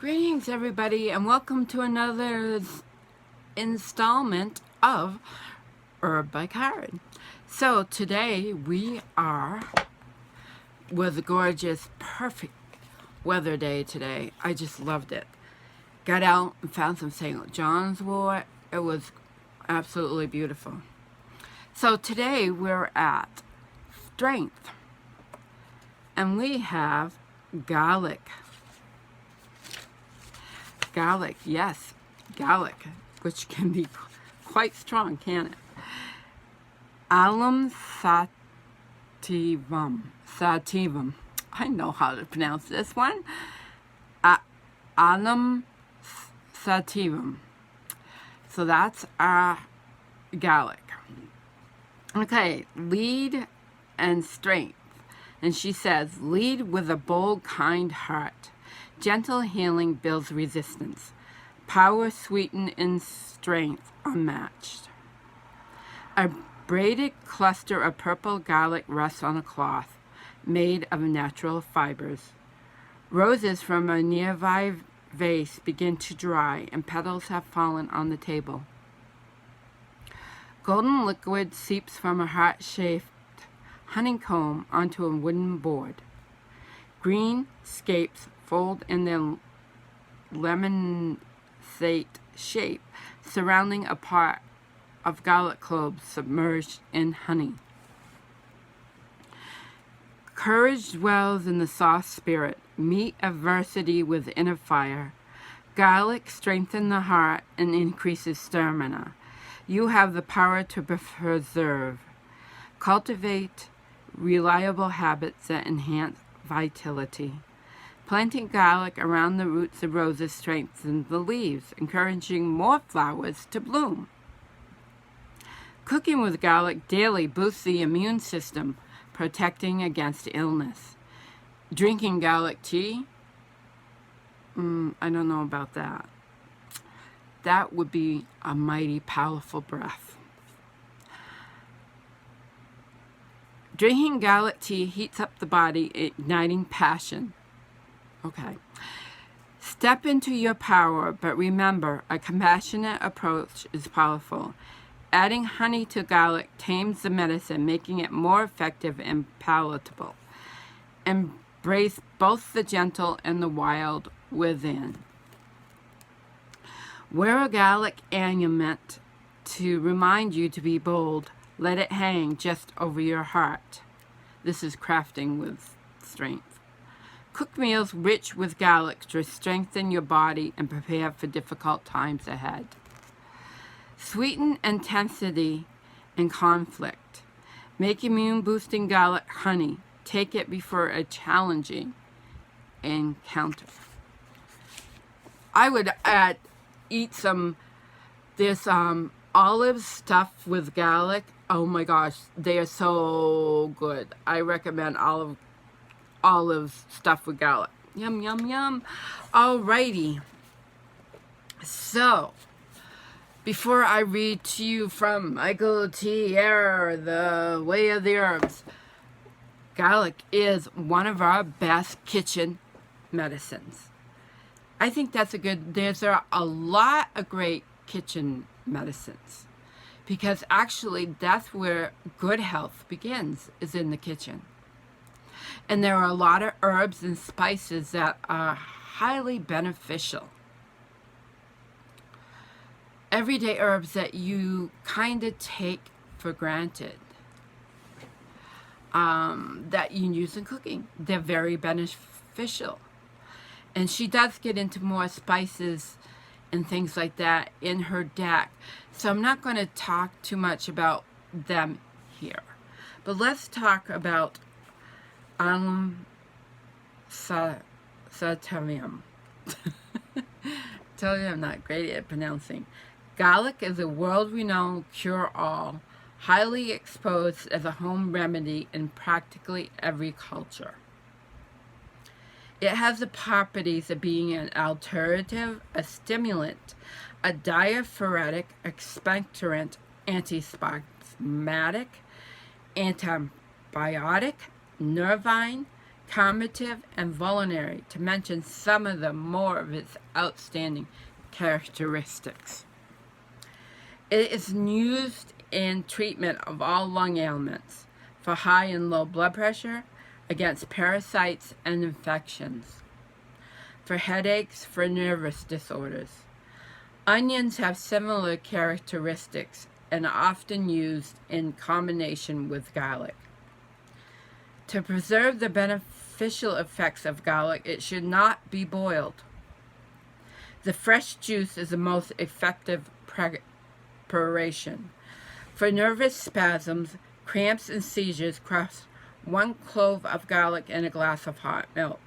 Greetings, everybody, and welcome to another installment of Herb by Card. So today was a gorgeous, perfect weather day today. I just loved it. Got out and found some St. John's wort. It was absolutely beautiful. So today we're at Strength, and we have garlic. Garlic, yes, garlic, which can be quite strong, can it? Alum sativum. I know how to pronounce this one. Alum sativum. So that's our garlic. Okay, lead and strength. And she says, lead with a bold, kind heart. Gentle healing builds resistance. Power sweetened in strength unmatched. A braided cluster of purple garlic rests on a cloth made of natural fibers. Roses from a nearby vase begin to dry, and petals have fallen on the table. Golden liquid seeps from a heart-shaped honeycomb onto a wooden board. Green scapes fold in their lemonade shape, surrounding a part of garlic cloves submerged in honey. Courage dwells in the soft spirit. Meet adversity with inner fire. Garlic strengthens the heart and increases stamina. You have the power to preserve. Cultivate reliable habits that enhance vitality. Planting garlic around the roots of roses strengthens the leaves, encouraging more flowers to bloom. Cooking with garlic daily boosts the immune system, protecting against illness. Drinking garlic tea? I don't know about that. That would be a mighty powerful breath. Drinking garlic tea heats up the body, igniting passion. Okay. Step into your power, but remember, a compassionate approach is powerful. Adding honey to garlic tames the medicine, making it more effective and palatable. Embrace both the gentle and the wild within. Wear a garlic amulet to remind you to be bold. Let it hang just over your heart. This is crafting with strength. Cook meals rich with garlic to strengthen your body and prepare for difficult times ahead. Sweeten intensity and conflict. Make immune-boosting garlic honey. Take it before a challenging encounter. I would eat some this olive stuffed with garlic. Oh my gosh, they are so good. I recommend olive stuffed with garlic. Yum, yum, yum. Alrighty. So, before I read to you from Michael T. Eyre, The Way of the Herbs, garlic is one of our best kitchen medicines. I think that's there's a lot of great kitchen medicines, because actually that's where good health begins, is in the kitchen. And there are a lot of herbs and spices that are highly beneficial. Everyday herbs that you kind of take for granted, that you use in cooking. They're very beneficial. And she does get into more spices and things like that in her deck. So I'm not going to talk too much about them here. But let's talk about alum sativum. Tell you I'm not great at pronouncing. Garlic is a world-renowned cure-all, highly exposed as a home remedy in practically every culture. It has the properties of being an alternative, a stimulant, a diaphoretic, expectorant, antispasmodic, antibiotic, nervine, calmative, and vulnerary, to mention some of the more of its outstanding characteristics. It is used in treatment of all lung ailments, for high and low blood pressure, against parasites and infections, for headaches, for nervous disorders. Onions have similar characteristics and are often used in combination with garlic. To preserve the beneficial effects of garlic, it should not be boiled. The fresh juice is the most effective preparation. For nervous spasms, cramps, and seizures, crush 1 clove of garlic in a glass of hot milk.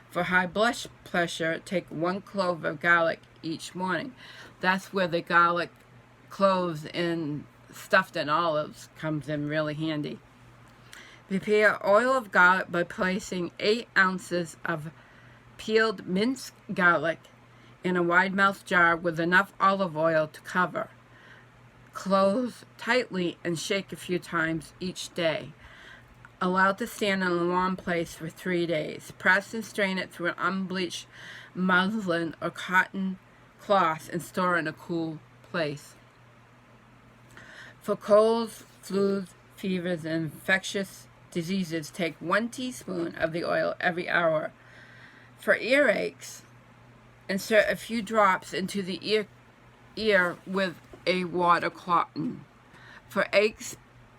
For high blood pressure, take 1 clove of garlic each morning. That's where the garlic cloves and stuffed in olives comes in really handy. Prepare oil of garlic by placing 8 ounces of peeled minced garlic in a wide-mouthed jar with enough olive oil to cover. Close tightly and shake a few times each day. Allow it to stand in a warm place for 3 days. Press and strain it through an unbleached muslin or cotton cloth and store in a cool place. For colds, flus, fevers, and infectious diseases, take 1 teaspoon of the oil every hour. For earaches, insert a few drops into the ear with a water cotton. For aches,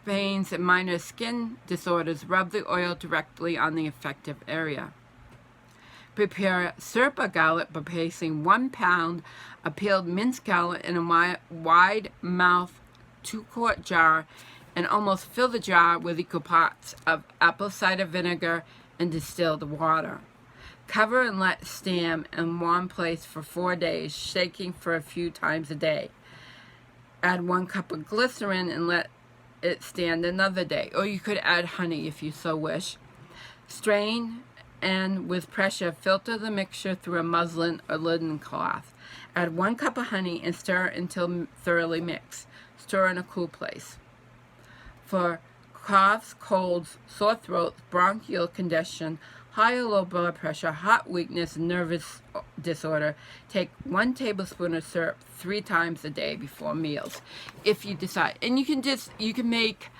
pains, and minor skin disorders, rub the oil directly on the affected area. Prepare syrup of garlic by placing 1 pound of peeled minced garlic in a wide-mouthed 2-quart jar and almost fill the jar with equal parts of apple cider vinegar and distilled water. Cover and let stand in warm place for 4 days, shaking for a few times a day. Add 1 cup of glycerin and let it stand another day, or you could add honey if you so wish. Strain and with pressure filter the mixture through a muslin or linen cloth. Add 1 cup of honey and stir until thoroughly mixed. Stir in a cool place. For coughs, colds, sore throats, bronchial congestion, high or low blood pressure, hot weakness, and nervous disorder, take 1 tablespoon of syrup 3 times a day before meals, if you decide. And you can make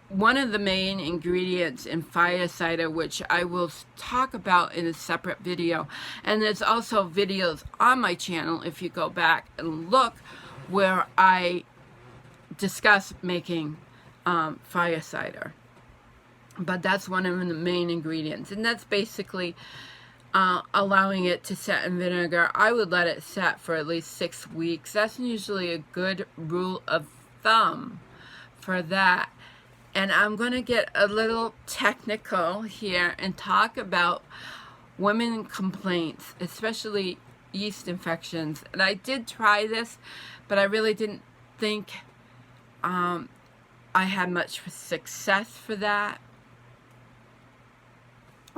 one of the main ingredients in fire cider, which I will talk about in a separate video. And there's also videos on my channel, if you go back and look, where I discuss making fire cider. But that's one of the main ingredients, and that's basically allowing it to set in vinegar. I would let it set for at least 6 weeks. That's usually a good rule of thumb for that. And I'm going to get a little technical here and talk about women complaints, especially yeast infections. And I did try this, but I really didn't think I had much success for that,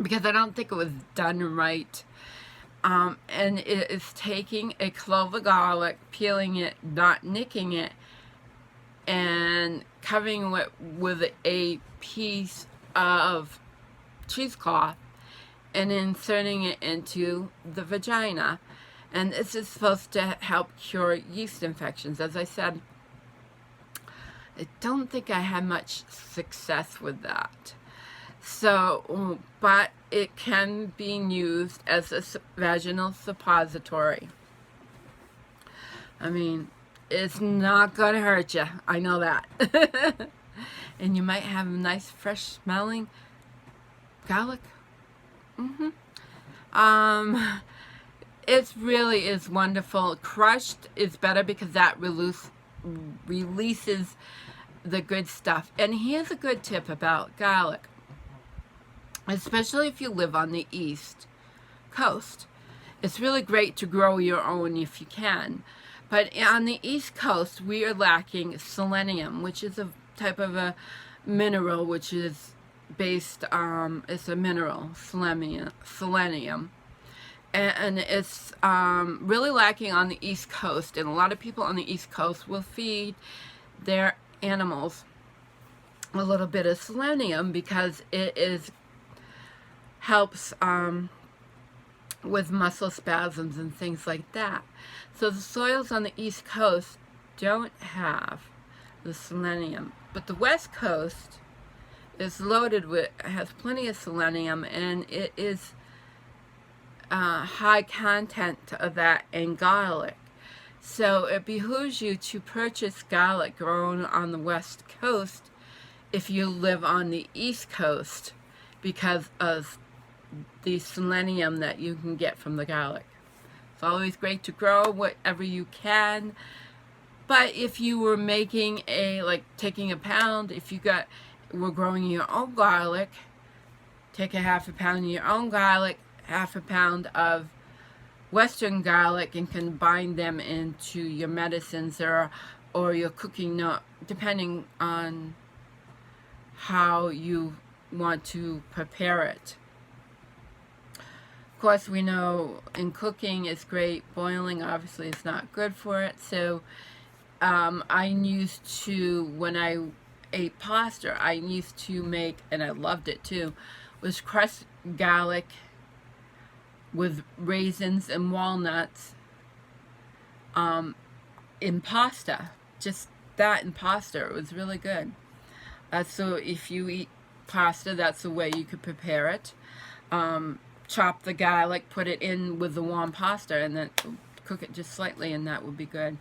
because I don't think it was done right. And it is taking a clove of garlic, peeling it, not nicking it, and covering it with a piece of cheesecloth and inserting it into the vagina. And this is supposed to help cure yeast infections. As I said, I don't think I had much success with that. So, but it can be used as a vaginal suppository. I mean, it's not going to hurt you. I know that. And you might have a nice, fresh smelling garlic. It really is wonderful. Crushed is better because that releases the good stuff. And here's a good tip about garlic, especially if you live on the East Coast. It's really great to grow your own if you can. But on the East Coast, we are lacking selenium, which is a type of a mineral, which is based, it's a mineral, selenium. And it's really lacking on the East Coast. And a lot of people on the East Coast will feed their animals a little bit of selenium because it is helps with muscle spasms and things like that. So the soils on the East Coast don't have the selenium, but the West Coast is loaded with, has plenty of selenium, and it is high content of that in garlic. So it behooves you to purchase garlic grown on the West Coast if you live on the East Coast, because of the selenium that you can get from the garlic. It's always great to grow whatever you can, but if you were making like taking a pound, if you were growing your own garlic, take a half a pound of your own garlic, half a pound of Western garlic, and combine them into your medicines or your cooking, depending on how you want to prepare it. Of course, we know in cooking it's great. Boiling obviously is not good for it. So I used to, when I ate pasta, I used to make, and I loved it too, was crushed garlic with raisins and walnuts in pasta. Just that in pasta. It was really good. So if you eat pasta, that's the way you could prepare it. Chop the garlic, put it in with the warm pasta, and then cook it just slightly, and that would be good.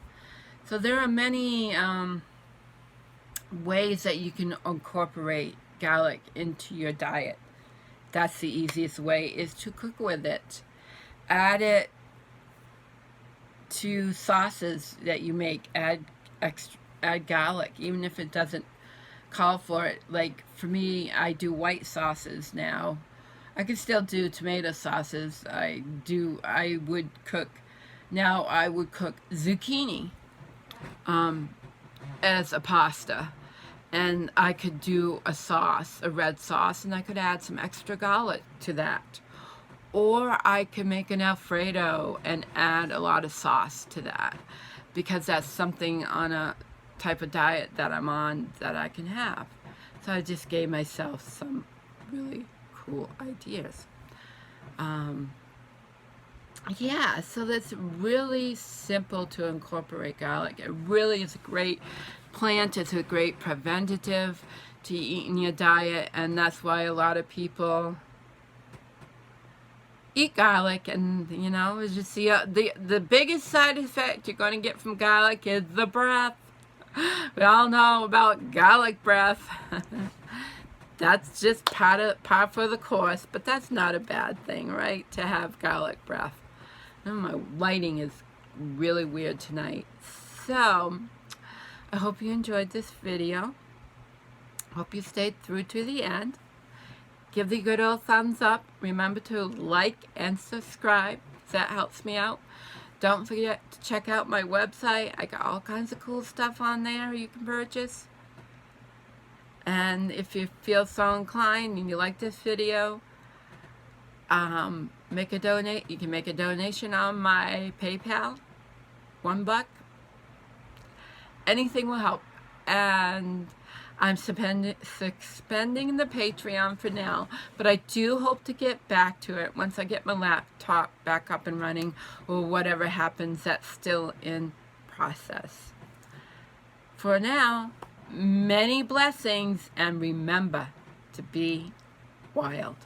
So there are many ways that you can incorporate garlic into your diet. That's the easiest way, is to cook with it. Add it to sauces that you make. Add garlic, even if it doesn't call for it. Like for me, I do white sauces now. I can still do tomato sauces. I would cook zucchini as a pasta, and I could do a sauce, a red sauce, and I could add some extra garlic to that. Or I could make an Alfredo and add a lot of sauce to that, because that's something on a type of diet that I'm on that I can have. So I just gave myself some really cool ideas. Yeah, so that's really simple to incorporate garlic. It really is a great plant. It's a great preventative to eat in your diet, and that's why a lot of people eat garlic. And you know, as you see, the biggest side effect you're going to get from garlic is the breath. We all know about garlic breath. That's just par for the course, but that's not a bad thing, right? To have garlic breath. Oh, my lighting is really weird tonight. So, I hope you enjoyed this video. Hope you stayed through to the end. Give the good old thumbs up. Remember to like and subscribe. That helps me out. Don't forget to check out my website. I got all kinds of cool stuff on there you can purchase. And if you feel so inclined and you like this video, you can make a donation on my PayPal. $1. Anything will help. And I'm suspending the Patreon for now, but I do hope to get back to it once I get my laptop back up and running, or whatever happens that's still in process. For now, many blessings, and remember to be wild.